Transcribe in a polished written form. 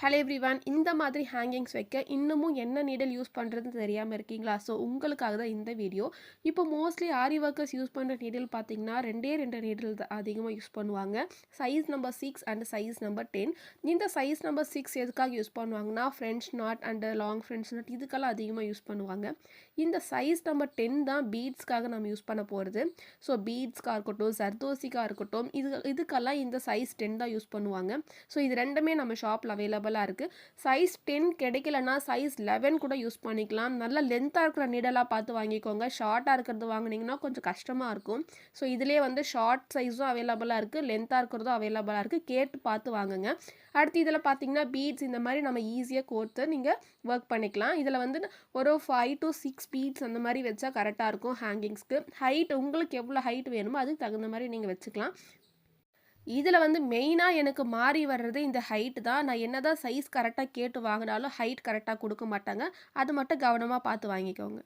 Hello everyone. இந்த மாதிரி hangings வைக்க இன்னமும் என்ன நீடில் யூஸ் பண்ணுறதுன்னு தெரியாமல் இருக்கீங்களா? ஸோ உங்களுக்காக தான் இந்த வீடியோ. இப்போ மோஸ்ட்லி ஆரி ஒர்க்கர்ஸ் யூஸ் பண்ணுற நீடில் பார்த்தீங்கன்னா ரெண்டு நீடில் தான் அதிகமாக யூஸ் பண்ணுவாங்க. Size number 6 and size number 10. இந்த சைஸ் நம்பர் 6 எதுக்காக யூஸ் பண்ணுவாங்கன்னா French not and long French not இதுக்கெல்லாம் அதிகமாக யூஸ் பண்ணுவாங்க. இந்த சைஸ் நம்பர் 10 தான் பீட்ஸ்க்காக நம்ம யூஸ் பண்ண போகிறது. ஸோ பீட்ஸ்க்காக இருக்கட்டும், சர்தோசிக்காக இருக்கட்டும், இதுக்கெல்லாம் இந்த சைஸ் 10 தான் யூஸ் பண்ணுவாங்க. ஸோ இது ரெண்டுமே நம்ம ஷாப்பில் அவைலபிளாக இருக்குது. சைஸ் 10 கிடைக்கலனா சைஸ் 11 கூட யூஸ் பண்ணிக்கலாம். நல்லா லென்த்தாக இருக்கிற நீடலாக பார்த்து வாங்கிக்கோங்க. ஷார்ட்டாக இருக்கிறது வாங்கினீங்கன்னா கொஞ்சம் கஷ்டமாக இருக்கும். ஸோ இதிலே வந்து ஷார்ட் சைஸும் அவைலபிளாக இருக்குது, லென்த்தாக இருக்கிறதும் அவைலபிளாக இருக்குது. கேட்டு பார்த்து வாங்குங்க. அடுத்து இதில் பார்த்தீங்கன்னா பீட்ஸ் இந்த மாதிரி நம்ம ஈஸியாக கோர்த்து நீங்கள் ஒர்க் பண்ணிக்கலாம். இதில் வந்து ஒரு 5 to 6 பீட்ஸ் அந்த மாதிரி வச்சா கரெக்டாக இருக்கும். ஹேங்கிங்ஸ்க்கு ஹைட் உங்களுக்கு எவ்வளோ ஹைட் வேணுமோ அதுக்கு தகுந்த மாதிரி நீங்கள் வச்சுக்கலாம். இதில் வந்து மெயினாக எனக்கு மாறி வர்றது இந்த ஹைட் தான். நான் என்னதான் சைஸ் கரெக்டாக கேட்டு வாங்கினாலும் ஹைட் கரெக்டாக கொடுக்க மாட்டாங்க. அது மட்டும் கவனமாக பார்த்து வாங்கிக்கோங்க.